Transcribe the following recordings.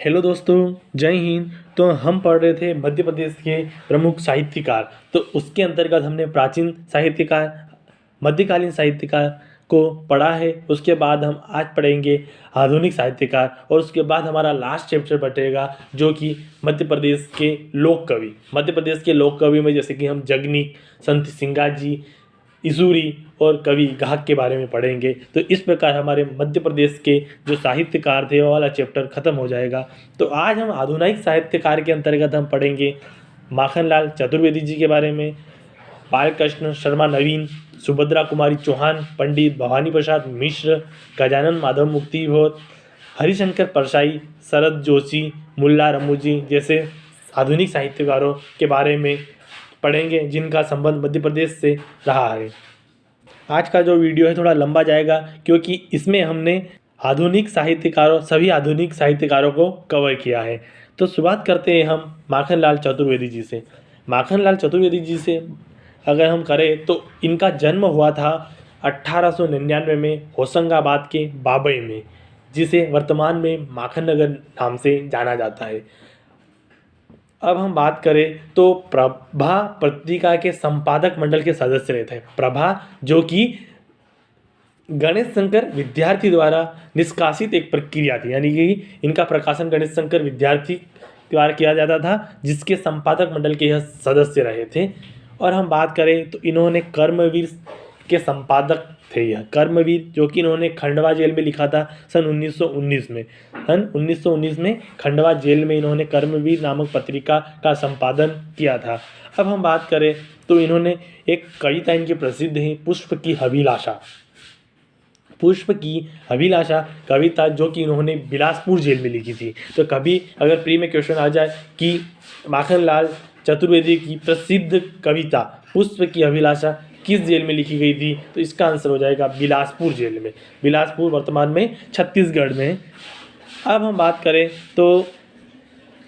Hello दोस्तों, जय हिंद। तो हम पढ़ रहे थे मध्य प्रदेश के प्रमुख साहित्यकार। तो उसके अंतर्गत हमने प्राचीन साहित्यकार, मध्यकालीन साहित्यकार को पढ़ा है। उसके बाद हम आज पढ़ेंगे आधुनिक साहित्यकार, और उसके बाद हमारा लास्ट चैप्टर बटेगा जो कि मध्य प्रदेश के लोक कवि। मध्य प्रदेश के लोक कवि में जैसे कि हम जगनीक, संत सिंगाजी, इसूरी और कवि गाहक के बारे में पढ़ेंगे। तो इस प्रकार हमारे मध्य प्रदेश के जो साहित्यकार थे वो वाला चैप्टर खत्म हो जाएगा। तो आज हम आधुनिक साहित्यकार के अंतर्गत हम पढ़ेंगे माखनलाल चतुर्वेदी जी के बारे में, बालकृष्ण शर्मा नवीन, सुभद्रा कुमारी चौहान, पंडित भवानी प्रसाद मिश्र, गजानन माधव मुक्तिबोध, हरिशंकर परसाई, शरद जोशी, मुल्ला रमूजी जैसे आधुनिक साहित्यकारों के बारे में पढ़ेंगे जिनका संबंध मध्य प्रदेश से रहा है। आज का जो वीडियो है थोड़ा लंबा जाएगा क्योंकि इसमें हमने सभी आधुनिक साहित्यकारों को कवर किया है। तो शुरुआत करते हैं हम माखनलाल चतुर्वेदी जी से। माखनलाल चतुर्वेदी जी से अगर हम करें तो इनका जन्म हुआ था 1899 में होशंगाबाद के बाबई में, जिसे वर्तमान में माखन नगर नाम से जाना जाता है। अब हम बात करें तो प्रभा पत्रिका के संपादक मंडल के सदस्य रहे थे। प्रभा जो कि गणेश शंकर विद्यार्थी द्वारा निष्कासित एक प्रक्रिया थी, यानी कि इनका प्रकाशन गणेश शंकर विद्यार्थी द्वारा किया जाता था, जिसके संपादक मंडल के यह सदस्य रहे थे। और हम बात करें तो इन्होंने कर्मवीर के संपादक थे। यह कर्मवीर जो कि इन्होंने खंडवा जेल में लिखा था सन 1919 में खंडवा जेल में इन्होंने कर्मवीर नामक पत्रिका का संपादन किया था। अब हम बात करें तो इन्होंने एक कविता इनकी प्रसिद्ध है, पुष्प की अभिलाषा। पुष्प की अभिलाषा कविता जो कि इन्होंने बिलासपुर जेल में लिखी थी। तो कभी अगर प्री में क्वेश्चन आ जाए कि माखनलाल चतुर्वेदी की प्रसिद्ध कविता पुष्प की अभिलाषा किस जेल में लिखी गई थी, तो इसका आंसर हो जाएगा बिलासपुर जेल में। बिलासपुर वर्तमान में छत्तीसगढ़ में। अब हम बात करें तो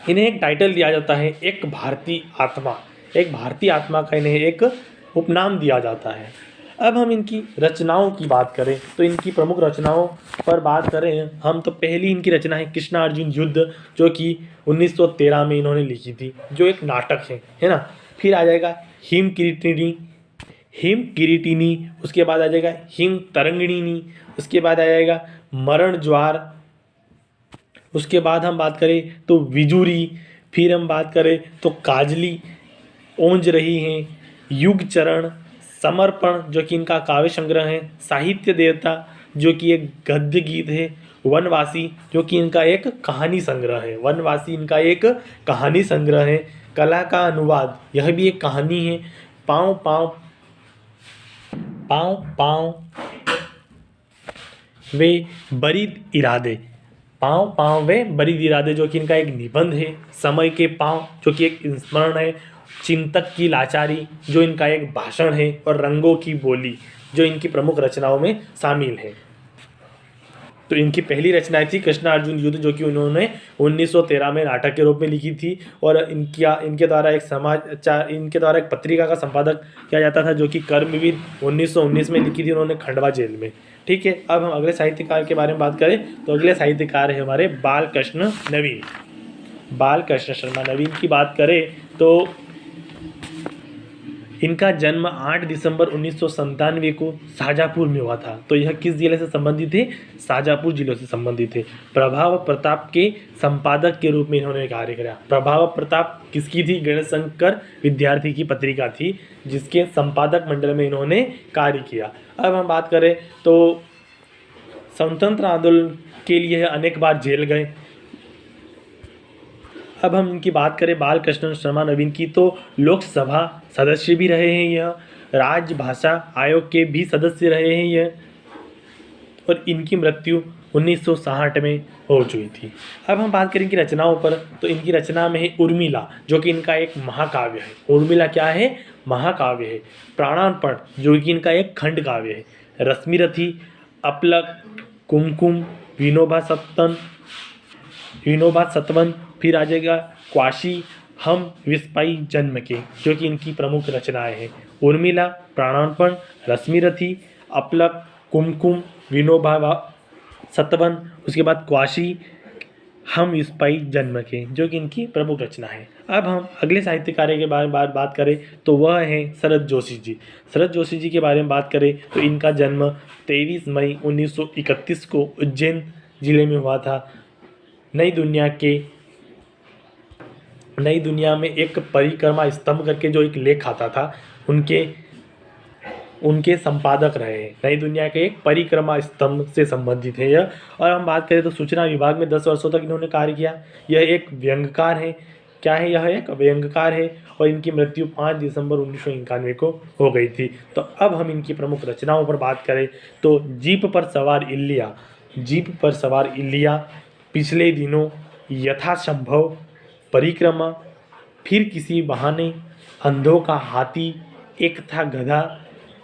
इन्हें एक टाइटल दिया जाता है, एक भारतीय आत्मा। एक भारतीय आत्मा का इन्हें एक उपनाम दिया जाता है। अब हम इनकी रचनाओं की बात करें तो इनकी प्रमुख रचनाओं पर बात करें हम तो पहली इनकी रचना है कृष्ण अर्जुन युद्ध, जो कि 1913 में इन्होंने लिखी थी, जो एक नाटक है ना। फिर आ जाएगा हिम किरीटिनी, उसके बाद आ जाएगा हिम तरंगिणी, उसके बाद आ जाएगा मरण ज्वार, उसके बाद हम बात करें तो विजूरी, फिर हम बात करें तो काजली ओंज रही हैं, युग चरण, समर्पण जो कि इनका काव्य संग्रह है, साहित्य देवता जो कि एक गद्य गीत है, वनवासी जो कि इनका एक कहानी संग्रह है। वनवासी इनका एक कहानी संग्रह है। कला का अनुवाद यह भी एक कहानी है। पाँव पाँव वे बरीद इरादे, पाँव पाँव वे बरीद इरादे जो कि इनका एक निबंध है। समय के पाँव जो कि एक स्मरण है। चिंतक की लाचारी जो इनका एक भाषण है। और रंगों की बोली जो इनकी प्रमुख रचनाओं में शामिल है। तो इनकी पहली रचनाएं थी कृष्ण अर्जुन युद्ध, जो कि उन्होंने 1913 में नाटक के रूप में लिखी थी। और इनके द्वारा एक पत्रिका का संपादक किया जाता था, जो कि कर्मवीर 1919 में लिखी थी उन्होंने खंडवा जेल में। ठीक है, अब हम अगले साहित्यकार के बारे में बात करें तो अगले साहित्यकार है हमारे बालकृष्ण नवीन। बालकृष्ण शर्मा नवीन की बात करें तो इनका जन्म 8 दिसंबर 1997 को शाहजहाँपुर में हुआ था। तो यह किस जिले से संबंधित है? शाहजहाँपुर जिले से संबंधित है। प्रभाव प्रताप के संपादक के रूप में इन्होंने कार्य किया। प्रभाव प्रताप किसकी थी? गणेश शंकर विद्यार्थी की पत्रिका थी, जिसके संपादक मंडल में इन्होंने कार्य किया। अब हम बात करें तो स्वतंत्र आंदोलन के लिए अनेक बार जेल गए। अब हम इनकी बात करें बालकृष्ण शर्मा नवीन की तो लोकसभा सदस्य भी रहे हैं यह, राजभाषा आयोग के भी सदस्य रहे हैं यह, और इनकी मृत्यु 1960 में हो चुकी थी। अब हम बात करें इनकी रचनाओं पर तो इनकी रचना में है उर्मिला जो कि इनका एक महाकाव्य है। उर्मिला क्या है? महाकाव्य है। प्राणार्पण जो कि इनका एक खंड काव्य है। रश्मिरथी, अपलक, कुमकुम, विनोबा सतवन, फिर आ जाएगा क्वाशी, हम विस्पाई जन्म के, जो कि इनकी प्रमुख रचनाएं हैं। उर्मिला, प्राणार्पण, रश्मिरथी, अपलक, कुमकुम, विनोबा सतवन, उसके बाद क्वाशी, हम इस पाई जन्म के, जो कि इनकी प्रमुख रचना है। अब हम अगले साहित्यकार के बारे में बात करें तो वह है शरद जोशी जी। शरद जोशी जी के बारे में बात करें तो इनका जन्म 23 मई 1931 को उज्जैन जिले में हुआ था। नई दुनिया में एक परिक्रमा स्तंभ करके जो एक लेख आता था, उनके संपादक रहे हैं। नई दुनिया के एक परिक्रमा स्तंभ से संबंधित है यह। और हम बात करें तो सूचना विभाग में 10 वर्षों तक इन्होंने कार्य किया। यह एक व्यंग्यकार है। क्या है? यह एक व्यंग्यकार है और इनकी मृत्यु 5 दिसंबर 1991 को हो गई थी। तो अब हम इनकी प्रमुख रचनाओं पर बात करें तो जीप पर सवार इलिया, पिछले दिनों, यथासंभव, परिक्रमा, फिर किसी बहाने, अंधों का हाथी, एक था गधा,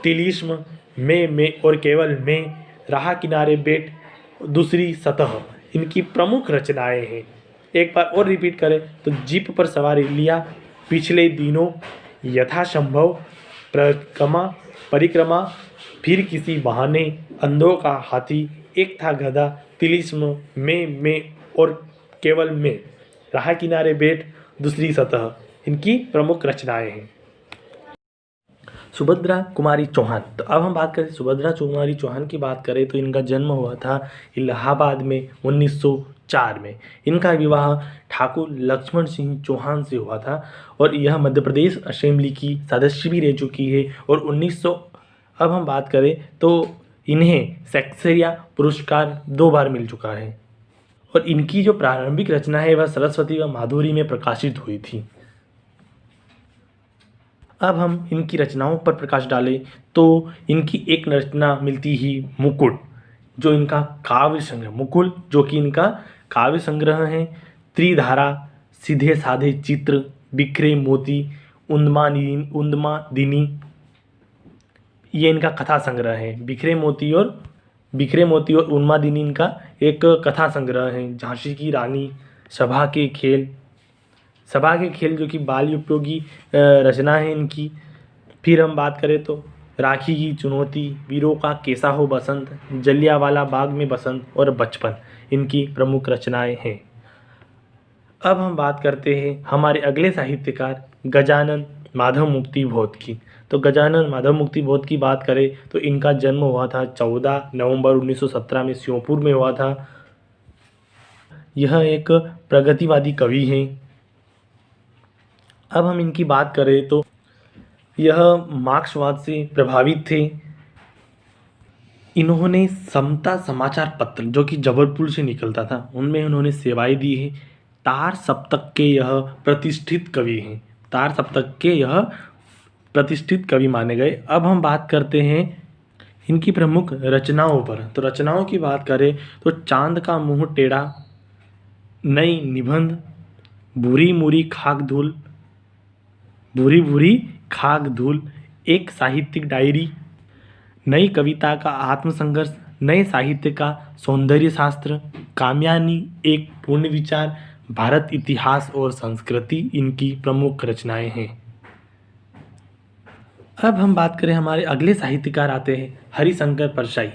तिलिस्म, मैं और केवल मैं, राह किनारे बैठ, दूसरी सतह, इनकी प्रमुख रचनाएं हैं। एक बार और रिपीट करें तो जीप पर सवार इलिया, पिछले दिनों, यथासंभव, परिक्रमा, फिर किसी बहाने, अंधों का हाथी, एक था गधा, तिलिस्म, मैं और केवल मैं, राह किनारे बैठ, दूसरी सतह, इनकी प्रमुख रचनाएं हैं। सुभद्रा कुमारी चौहान। तो अब हम बात करें सुभद्रा कुमारी चौहान की बात करें तो इनका जन्म हुआ था इलाहाबाद में 1904 में। इनका विवाह ठाकुर लक्ष्मण सिंह चौहान से हुआ था और यह मध्य प्रदेश असेंबली की सदस्य भी रह चुकी है। और 1900 अब हम बात करें तो इन्हें शेक्सपियर पुरस्कार 2 बार मिल चुका है। और इनकी जो प्रारंभिक रचना है वह सरस्वती व माधुरी में प्रकाशित हुई थी। अब हम इनकी रचनाओं पर प्रकाश डालें तो इनकी एक रचना मिलती ही मुकुट, जो इनका काव्य संग्रह, मुकुल जो कि इनका काव्य संग्रह है। त्रिधारा, सीधे साधे चित्र, बिखरे मोती, उन्मादिनी, ये इनका कथा संग्रह है। बिखरे मोती और उन्मादिनी इनका एक कथा संग्रह है। झांसी की रानी, सभा के खेल जो कि बाल उपयोगी रचना है इनकी। फिर हम बात करें तो राखी की चुनौती, वीरों का कैसा हो बसंत, जलियांवाला बाग में बसंत और बचपन, इनकी प्रमुख रचनाएं हैं। अब हम बात करते हैं हमारे अगले साहित्यकार गजानन माधव मुक्ति बोध की। तो गजानन माधव मुक्ति बोध की बात करें तो इनका जन्म हुआ था 14 नवंबर 1917 में श्योपुर में हुआ था। यह एक प्रगतिवादी कवि हैं। अब हम इनकी बात करें तो यह मार्क्सवाद से प्रभावित थे। इन्होंने समता समाचार पत्र जो कि जबलपुर से निकलता था, उनमें उन्होंने सेवाएं दी है। तार सप्तक के यह प्रतिष्ठित कवि हैं। तार सप्तक के यह प्रतिष्ठित कवि माने गए। अब हम बात करते हैं इनकी प्रमुख रचनाओं पर। तो रचनाओं की बात करें तो चांद का मुंह टेढ़ा, नई निबंध, भूरी भूरी खाक धूल, एक साहित्यिक डायरी, नई कविता का आत्मसंघर्ष, नए साहित्य का सौंदर्य शास्त्र, कामयानी, एक पूर्ण विचार, भारत इतिहास और संस्कृति, इनकी प्रमुख रचनाएं हैं। अब हम बात करें हमारे अगले साहित्यकार आते हैं हरिशंकर परसाई।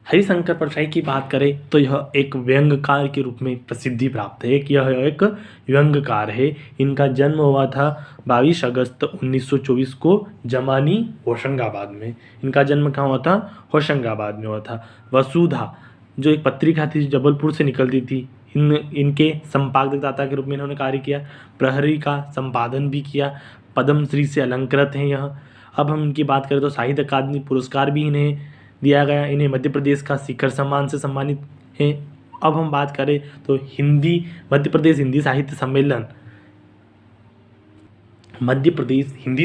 हरिशंकर परसाई की बात करें तो यह एक व्यंग्यकार के रूप में प्रसिद्धि प्राप्त है। यह एक व्यंग्यकार है। इनका जन्म हुआ था 22 अगस्त 1924 को जमानी होशंगाबाद में। इनका जन्म कहाँ हुआ था? होशंगाबाद में हुआ था। वसुधा जो एक पत्रिका थी जबलपुर से निकलती थी, इनके संपादकदाता के रूप में इन्होंने कार्य किया। प्रहरी का संपादन भी किया। पद्मश्री से अलंकृत हैं यह। अब हम इनकी बात करें तो साहित्य अकादमी पुरस्कार भी इन्हें दिया गया। इन्हें मध्य प्रदेश का शिखर सम्मान से सम्मानित हैं। अब हम बात करें तो मध्य प्रदेश हिंदी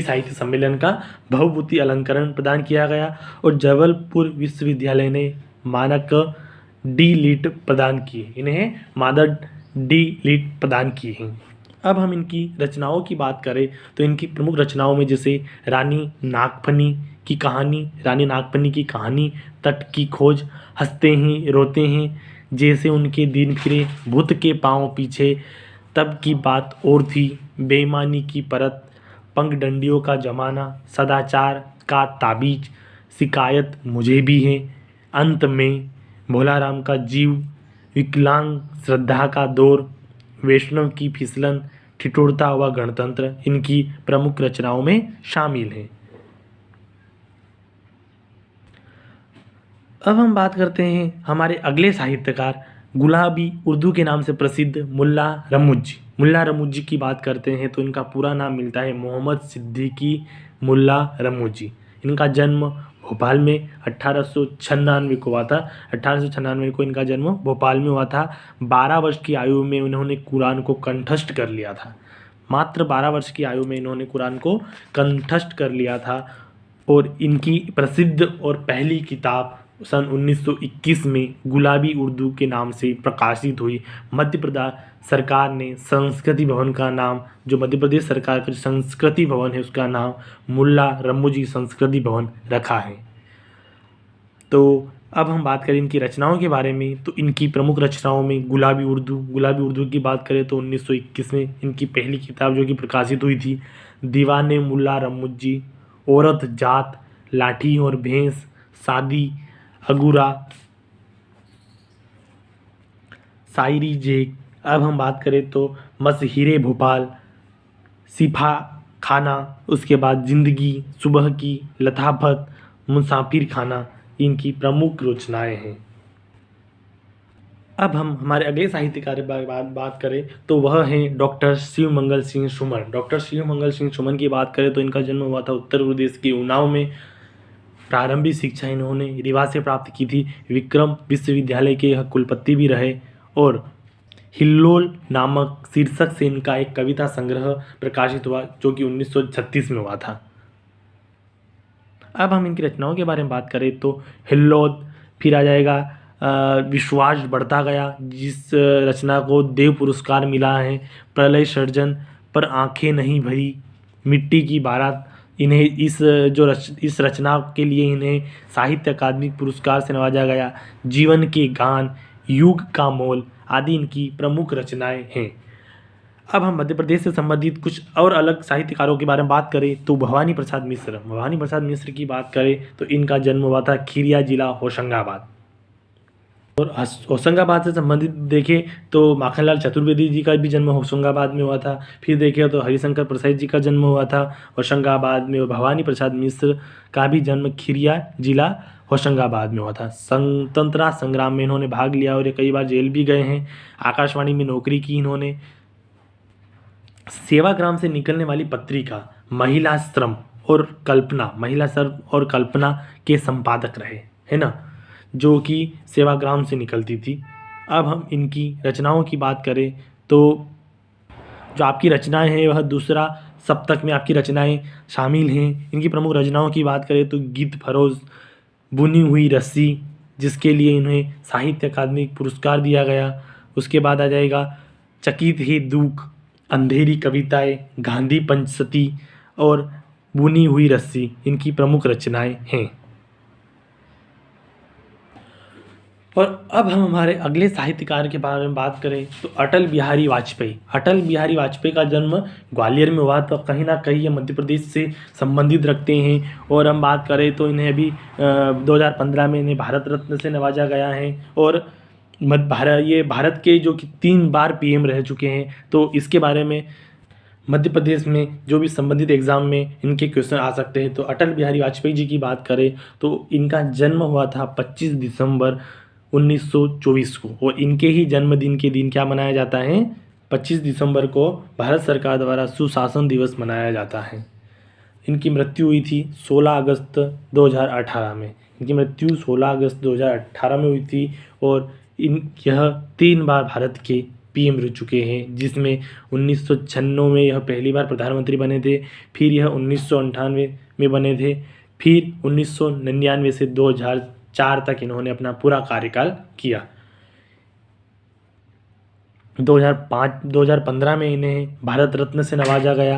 साहित्य सम्मेलन का भवभूति अलंकरण प्रदान किया गया और जबलपुर विश्वविद्यालय ने मानक डी लिट प्रदान किए। इन्हें मानक डी लिट प्रदान किए हैं। अब हम इनकी रचनाओं की बात करें तो इनकी प्रमुख रचनाओं में जैसे रानी नागफनी की कहानी, तट की खोज, हंसते हैं रोते हैं, जैसे उनके दिन फिरे, भूत के पांव पीछे, तब की बात और थी, बेईमानी की परत, पंगडंडियों का जमाना, सदाचार का ताबीज, शिकायत मुझे भी है, अंत में, भोलाराम का जीव, विकलांग, श्रद्धा का दौर, वैष्णव की फिसलन, ठिठुरता हुआ गणतंत्र इनकी प्रमुख रचनाओं में शामिल हैं। अब हम बात करते हैं हमारे अगले साहित्यकार गुलाबी उर्दू के नाम से प्रसिद्ध मुल्ला रमूजी। मुल्ला रमूजी की बात करते हैं तो इनका पूरा नाम मिलता है मोहम्मद सिद्दीकी मुल्ला रमूजी। इनका जन्म भोपाल में 1896 को हुआ था। 1896 को इनका जन्म भोपाल में हुआ था। 12 वर्ष की आयु में उन्होंने कुरान को कंठस्थ कर लिया था। मात्र 12 वर्ष की आयु में इन्होंने कुरान को कंठस्थ कर लिया था और इनकी प्रसिद्ध और पहली किताब सन 1921 में गुलाबी उर्दू के नाम से प्रकाशित हुई। मध्य प्रदेश सरकार ने संस्कृति भवन का नाम, जो मध्य प्रदेश सरकार का संस्कृति भवन है उसका नाम मुल्ला रमूजी संस्कृति भवन रखा है। तो अब हम बात करें इनकी रचनाओं के बारे में, तो इनकी प्रमुख रचनाओं में गुलाबी उर्दू की बात करें तो 1921 में इनकी पहली किताब जो कि प्रकाशित हुई थी दीवाने मुल्ला रमूजी, औरत जात, लाठी और भैंस, शादी अगूरा, शायरी जेक। अब हम बात करें तो मशहीरे भोपाल, सिफा खाना, उसके बाद जिंदगी, सुबह की लताफत, मुसाफिर खाना इनकी प्रमुख रचनाएं हैं। अब हम हमारे अगले साहित्यकार की बात करें तो वह हैं डॉक्टर शिवमंगल सिंह सुमन। डॉक्टर शिवमंगल सिंह सुमन की बात करें तो इनका जन्म हुआ था उत्तर प्रदेश के उन्नाव में। प्रारंभिक शिक्षा इन्होंने रीवा से प्राप्त की थी। विक्रम विश्वविद्यालय के यह कुलपति भी रहे और हिल्लोल नामक शीर्षक से इनका एक कविता संग्रह प्रकाशित हुआ जो कि 1936 में हुआ था। अब हम इनकी रचनाओं के बारे में बात करें तो हिल्लोल, फिर आ जाएगा विश्वास बढ़ता गया जिस रचना को देव पुरस्कार मिला है, प्रलय सर्जन, पर आंखें नहीं भरी, मिट्टी की बारात। इन्हें इस रचना के लिए इन्हें साहित्य अकादमी पुरस्कार से नवाजा गया। जीवन के गान, युग का मोल आदि इनकी प्रमुख रचनाएं हैं। अब हम मध्य प्रदेश से संबंधित कुछ और अलग साहित्यकारों के बारे में बात करें तो भवानी प्रसाद मिश्र। भवानी प्रसाद मिश्र की बात करें तो इनका जन्म हुआ था खीरिया जिला होशंगाबाद। और होशंगाबाद से संबंधित देखें तो माखनलाल चतुर्वेदी जी का भी जन्म होशंगाबाद में हुआ था। फिर देखें तो हरिशंकर प्रसाद जी का जन्म हुआ था होशंगाबाद में। और भवानी प्रसाद मिश्र का भी जन्म खीरिया जिला होशंगाबाद में हुआ था। स्वतंत्रता संग्राम में इन्होंने भाग लिया और ये कई बार जेल भी गए हैं। आकाशवाणी में नौकरी की इन्होंने। सेवाग्राम से निकलने वाली पत्रिका महिला श्रम और कल्पना के संपादक रहे, है ना, जो कि सेवाग्राम से निकलती थी। अब हम इनकी रचनाओं की बात करें तो जो आपकी रचनाएं हैं वह दूसरा सप्तक में आपकी रचनाएं शामिल हैं। इनकी प्रमुख रचनाओं की बात करें तो गीत फरोज, बुनी हुई रस्सी जिसके लिए इन्हें साहित्य अकादमी पुरस्कार दिया गया। उसके बाद आ जाएगा चकित ही दुख, अंधेरी कविताएं, गांधी पंचसती और बुनी हुई रस्सी इनकी प्रमुख रचनाएं हैं। और अब हम हमारे अगले साहित्यकार के बारे में बात करें तो अटल बिहारी वाजपेयी। अटल बिहारी वाजपेयी का जन्म ग्वालियर में हुआ तो कहीं ना कहीं ये मध्य प्रदेश से संबंधित रखते हैं। और हम बात करें तो इन्हें अभी 2015 में इन्हें भारत रत्न से नवाजा गया है। और ये भारत के जो कि 3 बार पीएम रह चुके हैं। तो इसके बारे में मध्य प्रदेश में जो भी संबंधित एग्जाम में इनके क्वेश्चन आ सकते हैं। तो अटल बिहारी वाजपेयी जी की बात करें तो इनका जन्म हुआ था 25 दिसंबर 1924 को। और इनके ही जन्मदिन के दिन क्या मनाया जाता है, 25 दिसंबर को भारत सरकार द्वारा सुशासन दिवस मनाया जाता है। इनकी मृत्यु हुई थी 16 अगस्त 2018 में। इनकी मृत्यु 16 अगस्त 2018 में हुई थी। और यह 3 बार भारत के पीएम रह चुके हैं, जिसमें 1996 में यह पहली बार प्रधानमंत्री बने थे। फिर यह 1998 में बने थे। फिर 1999 से 2004 तक इन्होंने अपना पूरा कार्यकाल किया। 2015 में इन्हें भारत रत्न से नवाजा गया।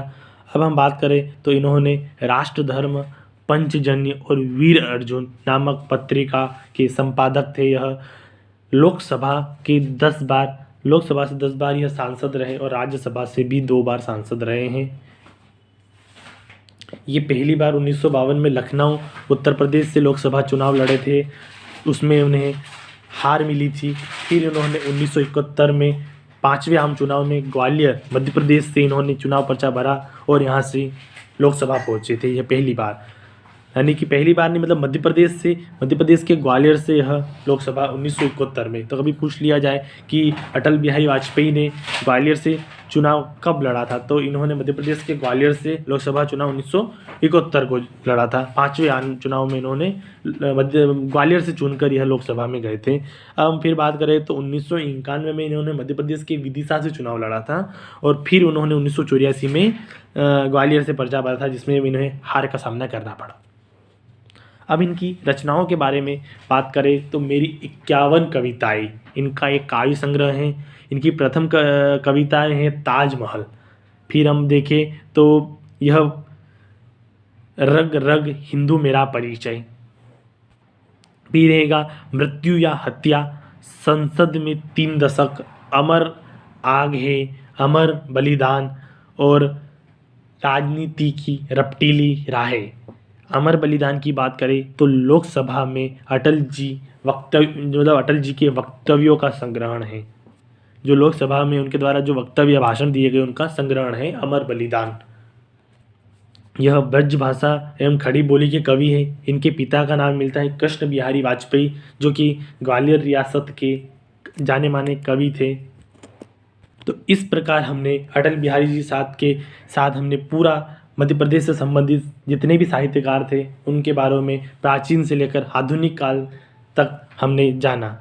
अब हम बात करें तो इन्होंने राष्ट्रधर्म, पंचजन्य और वीर अर्जुन नामक पत्रिका के संपादक थे। यह लोकसभा से 10 बार यह सांसद रहे और राज्यसभा से भी 2 बार सांसद रहे हैं। ये पहली बार 1952 में लखनऊ उत्तर प्रदेश से लोकसभा चुनाव लड़े थे। उसमें उन्हें हार मिली थी। फिर इन्होंने 1971 में 5वें आम चुनाव में ग्वालियर मध्य प्रदेश से इन्होंने चुनाव पर्चा भरा और यहाँ से लोकसभा पहुँचे थे। यह पहली बार, यानी कि पहली बार नहीं, मतलब मध्य प्रदेश के ग्वालियर से यह लोकसभा 1971 में। तो कभी पूछ लिया जाए कि अटल बिहारी वाजपेयी ने ग्वालियर से चुनाव कब लड़ा था, तो इन्होंने मध्य प्रदेश के ग्वालियर से लोकसभा चुनाव 1971 को लड़ा था। 5वें आम चुनाव में इन्होंने ग्वालियर से चुनकर यह लोकसभा में गए थे। अब हम फिर बात करें तो 1991 में इन्होंने मध्य प्रदेश के विदिशा से चुनाव लड़ा था और फिर उन्होंने 1984 में ग्वालियर से पर्चा भरा था, जिसमें इन्हें हार का सामना करना पड़ा। अब इनकी रचनाओं के बारे में बात करें तो मेरी 51 कविताएं, इनका एक काव्य संग्रह है। इनकी प्रथम कविताएं हैं ताजमहल। फिर हम देखें तो यह रग रग हिंदू मेरा परिचय। फिर रहेगा मृत्यु या हत्या, संसद में 3 दशक, अमर आग है, अमर बलिदान और राजनीति की रपटीली राहें। अमर बलिदान की बात करें तो लोकसभा में अटल जी के वक्तव्यों का संग्रहण है। जो लोकसभा में उनके द्वारा जो वक्तव्य भाषण दिए गए उनका संग्रहण है अमर बलिदान। यह ब्रज भाषा एवं खड़ी बोली के कवि हैं। इनके पिता का नाम मिलता है कृष्ण बिहारी वाजपेयी, जो कि ग्वालियर रियासत के जाने माने कवि थे। तो इस प्रकार हमने अटल बिहारी जी के साथ हमने पूरा मध्य प्रदेश से संबंधित जितने भी साहित्यकार थे उनके बारे में प्राचीन से लेकर आधुनिक काल तक हमने जाना।